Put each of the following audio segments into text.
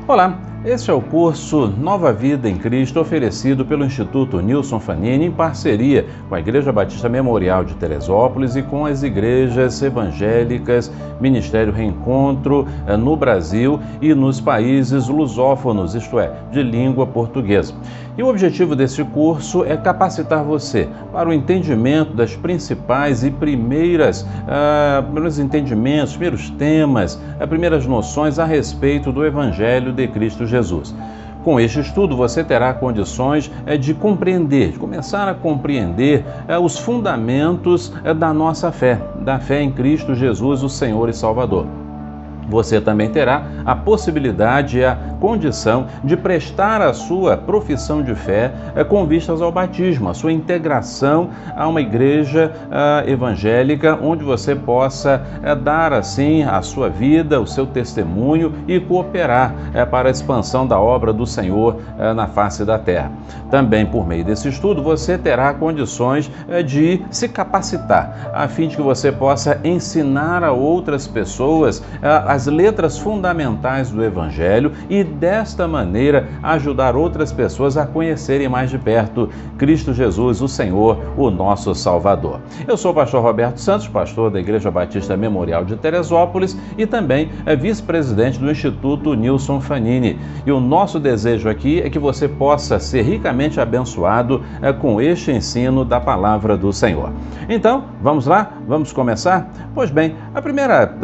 Olá, este é o curso Nova Vida em Cristo, oferecido pelo Instituto Nilson Fanini em parceria com a Igreja Batista Memorial de Teresópolis e com as igrejas evangélicas Ministério Reencontro no Brasil e nos países lusófonos, isto é, de língua portuguesa. E o objetivo desse curso é capacitar você para o entendimento das principais e primeiros temas, primeiras noções a respeito do Evangelho de Cristo Jesus. Com este estudo, você terá condições de começar a compreender os fundamentos da nossa fé, da fé em Cristo Jesus, o Senhor e Salvador. Você também terá a possibilidade e a condição de prestar a sua profissão de fé com vistas ao batismo, a sua integração a uma igreja evangélica, onde você possa dar assim a sua vida, o seu testemunho e cooperar para a expansão da obra do Senhor na face da terra. Também por meio desse estudo você terá condições de se capacitar, a fim de que você possa ensinar a outras pessoas as letras fundamentais do Evangelho e desta maneira ajudar outras pessoas a conhecerem mais de perto Cristo Jesus, o Senhor, o nosso Salvador. Eu sou o pastor Roberto Santos, pastor da Igreja Batista Memorial de Teresópolis e também vice-presidente do Instituto Nilson Fanini. E o nosso desejo aqui é que você possa ser ricamente abençoado com este ensino da palavra do Senhor. Então, vamos lá? Vamos começar? Pois bem, o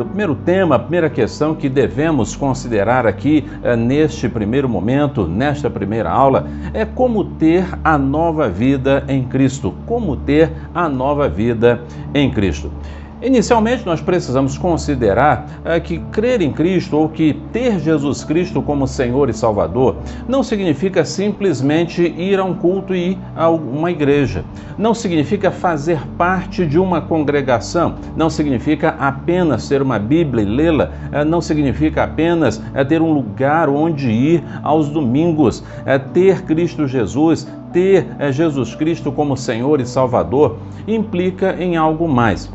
primeiro tema, a primeira questão que devemos considerar aqui neste primeiro momento, nesta primeira aula, é como ter a nova vida em Cristo. Como ter a nova vida em Cristo. Inicialmente, nós precisamos considerar que crer em Cristo ou que ter Jesus Cristo como Senhor e Salvador não significa simplesmente ir a um culto e ir a uma igreja. Não significa fazer parte de uma congregação. Não significa apenas ter uma Bíblia e lê-la. Não significa apenas ter um lugar onde ir aos domingos. Ter Cristo Jesus, ter Jesus Cristo como Senhor e Salvador implica em algo mais.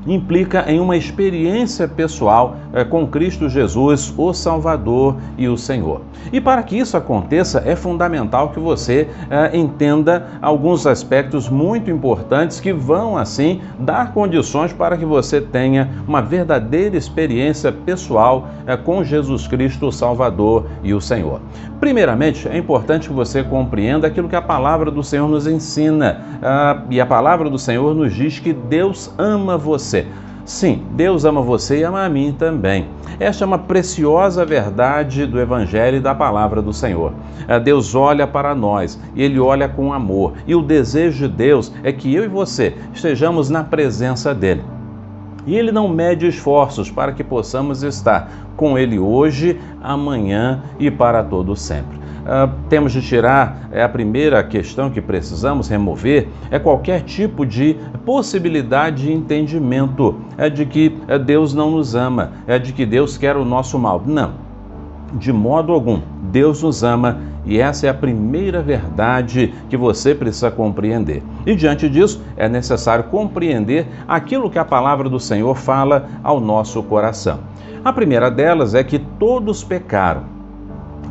Implica em uma experiência pessoal com Cristo Jesus, o Salvador e o Senhor. E para que isso aconteça, é fundamental que você entenda alguns aspectos muito importantes que vão, assim, dar condições para que você tenha uma verdadeira experiência pessoal com Jesus Cristo, o Salvador e o Senhor. Primeiramente, é importante que você compreenda aquilo que a palavra do Senhor nos ensina. E a palavra do Senhor nos diz que Deus ama você. Sim, Deus ama você e ama a mim também. Esta é uma preciosa verdade do Evangelho e da palavra do Senhor. Deus olha para nós e Ele olha com amor. E o desejo de Deus é que eu e você estejamos na presença dEle. E Ele não mede esforços para que possamos estar com Ele hoje, amanhã e para todo sempre. Temos de tirar, a primeira questão que precisamos remover, é qualquer tipo de possibilidade de entendimento de que Deus não nos ama, de que Deus quer o nosso mal. Não, de modo algum. Deus nos ama e essa é a primeira verdade que você precisa compreender. E diante disso, é necessário compreender aquilo que a palavra do Senhor fala ao nosso coração. A primeira delas é que todos pecaram.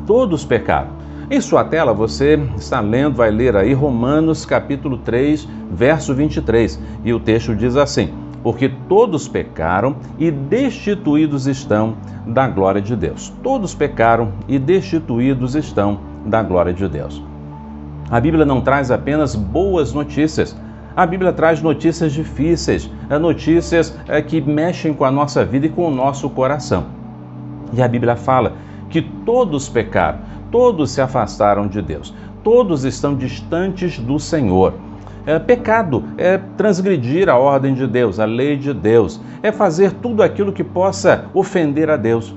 Todos pecaram. Em sua tela você está lendo, vai ler aí Romanos capítulo 3, verso 23. E o texto diz assim: porque todos pecaram e destituídos estão da glória de Deus. Todos pecaram e destituídos estão da glória de Deus. A Bíblia não traz apenas boas notícias. A Bíblia traz notícias difíceis, notícias que mexem com a nossa vida e com o nosso coração. E a Bíblia fala que todos pecaram, todos se afastaram de Deus, todos estão distantes do Senhor. Pecado é transgredir a ordem de Deus, a lei de Deus, é fazer tudo aquilo que possa ofender a Deus,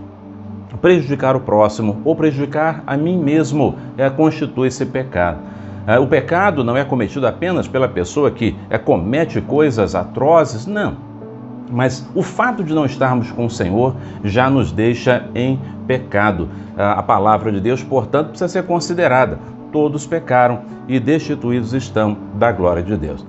prejudicar o próximo ou prejudicar a mim mesmo, constitui esse pecado. O pecado não é cometido apenas pela pessoa que comete coisas atrozes, não. Mas o fato de não estarmos com o Senhor já nos deixa em pecado. A palavra de Deus, portanto, precisa ser considerada. Todos pecaram e destituídos estão da glória de Deus.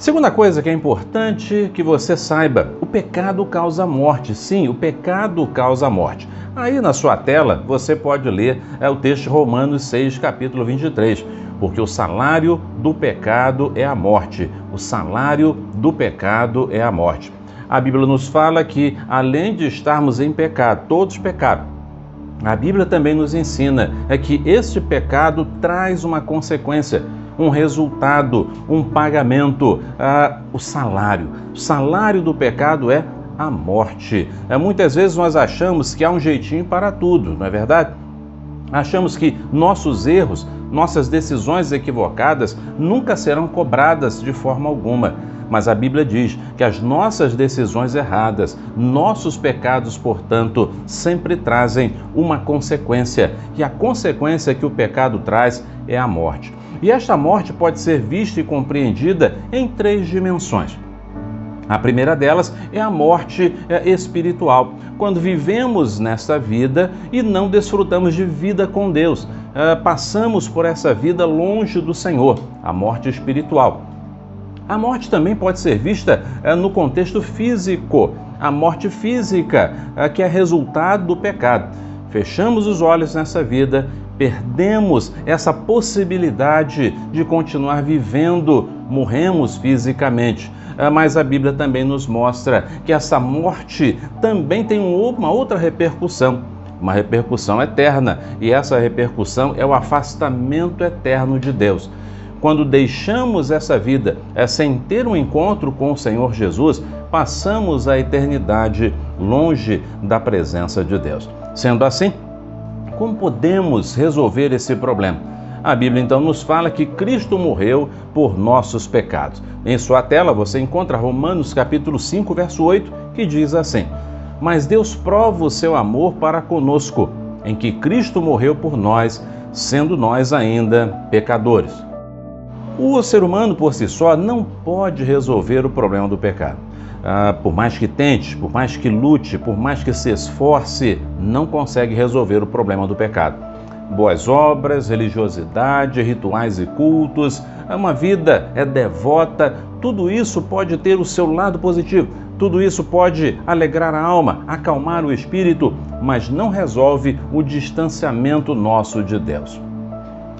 Segunda coisa que é importante que você saiba: o pecado causa morte. Sim, o pecado causa morte. Aí na sua tela você pode ler o texto de Romanos 6, capítulo 23. Porque o salário do pecado é a morte. O salário do pecado é a morte. A Bíblia nos fala que, além de estarmos em pecado, todos pecaram. A Bíblia também nos ensina que este pecado traz uma consequência, um resultado, um pagamento, o salário. O salário do pecado é a morte. Muitas vezes nós achamos que há um jeitinho para tudo, não é verdade? Achamos que nossos erros, nossas decisões equivocadas nunca serão cobradas de forma alguma. Mas a Bíblia diz que as nossas decisões erradas, nossos pecados, portanto, sempre trazem uma consequência. E a consequência que o pecado traz é a morte. E esta morte pode ser vista e compreendida em 3 dimensões. A primeira delas é a morte espiritual, quando vivemos nesta vida e não desfrutamos de vida com Deus. Passamos por essa vida longe do Senhor, a morte espiritual. A morte também pode ser vista no contexto físico, a morte física, que é resultado do pecado. Fechamos os olhos nessa vida, perdemos essa possibilidade de continuar vivendo, morremos fisicamente. Mas a Bíblia também nos mostra que essa morte também tem uma outra repercussão, uma repercussão eterna, e essa repercussão é o afastamento eterno de Deus. Quando deixamos essa vida sem ter um encontro com o Senhor Jesus, passamos a eternidade longe da presença de Deus. Sendo assim, como podemos resolver esse problema? A Bíblia então nos fala que Cristo morreu por nossos pecados. Em sua tela você encontra Romanos capítulo 5, verso 8, que diz assim: Mas Deus prova o seu amor para conosco, em que Cristo morreu por nós, sendo nós ainda pecadores. O ser humano por si só não pode resolver o problema do pecado. Por mais que tente, por mais que lute, por mais que se esforce, não consegue resolver o problema do pecado. Boas obras, religiosidade, rituais e cultos, uma vida devota, tudo isso pode ter o seu lado positivo, tudo isso pode alegrar a alma, acalmar o espírito, mas não resolve o distanciamento nosso de Deus.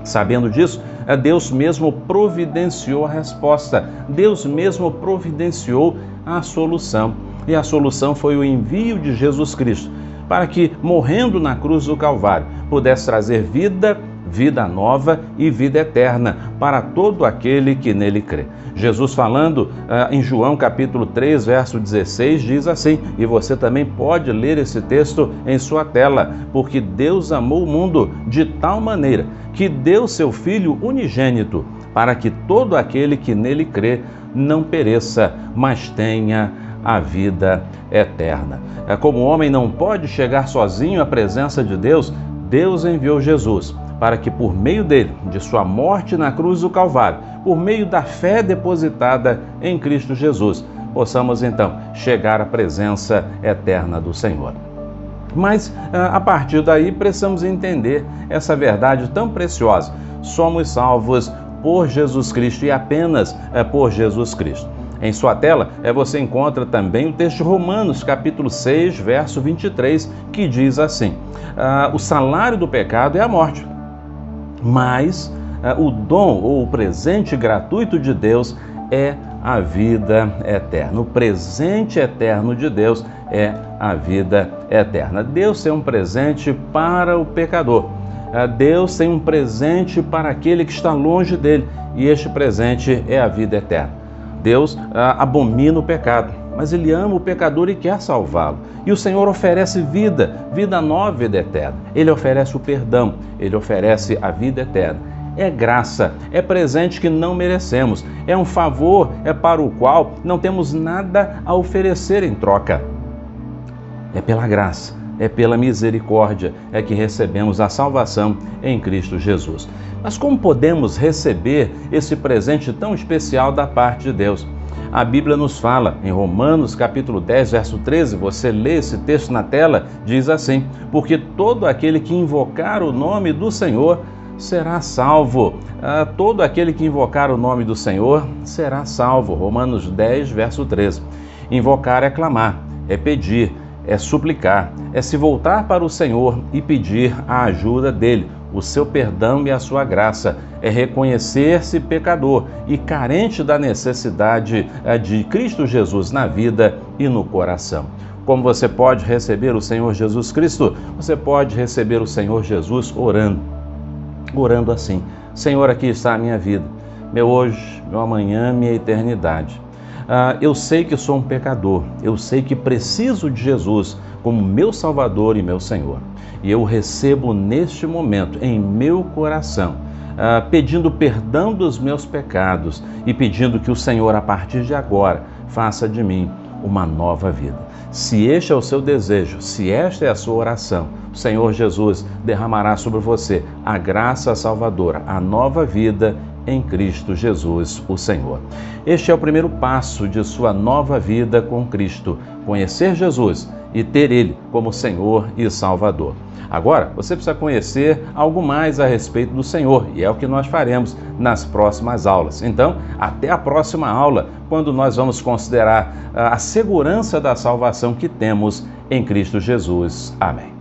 Sabendo disso, Deus mesmo providenciou a resposta, Deus mesmo providenciou a solução. E a solução foi o envio de Jesus Cristo, para que, morrendo na cruz do Calvário, pudesse trazer vida, vida nova e vida eterna para todo aquele que nele crê. Jesus falando em João capítulo 3, verso 16, diz assim, e você também pode ler esse texto em sua tela: porque Deus amou o mundo de tal maneira que deu seu Filho unigênito, para que todo aquele que nele crê não pereça, mas tenha a vida eterna. Como o homem não pode chegar sozinho à presença de Deus, Deus enviou Jesus para que por meio dele, de sua morte na cruz do Calvário, por meio da fé depositada em Cristo Jesus, possamos então chegar à presença eterna do Senhor. Mas a partir daí precisamos entender essa verdade tão preciosa. Somos salvos por Jesus Cristo e apenas por Jesus Cristo. Em sua tela, você encontra também o texto de Romanos, capítulo 6, verso 23, que diz assim: o salário do pecado é a morte, mas o dom ou o presente gratuito de Deus é a vida eterna. O presente eterno de Deus é a vida eterna. Deus tem um presente para o pecador. Deus tem um presente para aquele que está longe dele, e este presente é a vida eterna. Deus abomina o pecado, mas Ele ama o pecador e quer salvá-lo. E o Senhor oferece vida, vida nova e vida eterna. Ele oferece o perdão, Ele oferece a vida eterna. É graça, é presente que não merecemos, é um favor para o qual não temos nada a oferecer em troca. É pela graça, é pela misericórdia que recebemos a salvação em Cristo Jesus. Mas como podemos receber esse presente tão especial da parte de Deus? A Bíblia nos fala, em Romanos capítulo 10, verso 13, você lê esse texto na tela, diz assim: porque todo aquele que invocar o nome do Senhor será salvo. Todo aquele que invocar o nome do Senhor será salvo. Romanos 10, verso 13. Invocar é clamar, é pedir, é suplicar, é se voltar para o Senhor e pedir a ajuda dele, o seu perdão e a sua graça. É reconhecer-se pecador e carente da necessidade de Cristo Jesus na vida e no coração. Como você pode receber o Senhor Jesus Cristo? Você pode receber o Senhor Jesus orando assim: Senhor, aqui está a minha vida, meu hoje, meu amanhã, minha eternidade. Eu sei que sou um pecador, eu sei que preciso de Jesus como meu Salvador e meu Senhor. E eu recebo neste momento em meu coração, pedindo perdão dos meus pecados e pedindo que o Senhor, a partir de agora, faça de mim uma nova vida. Se este é o seu desejo, se esta é a sua oração, o Senhor Jesus derramará sobre você a graça salvadora, a nova vida em Cristo Jesus, o Senhor. Este é o primeiro passo de sua nova vida com Cristo, conhecer Jesus e ter Ele como Senhor e Salvador. Agora, você precisa conhecer algo mais a respeito do Senhor, e é o que nós faremos nas próximas aulas. Então, até a próxima aula, quando nós vamos considerar a segurança da salvação que temos em Cristo Jesus. Amém.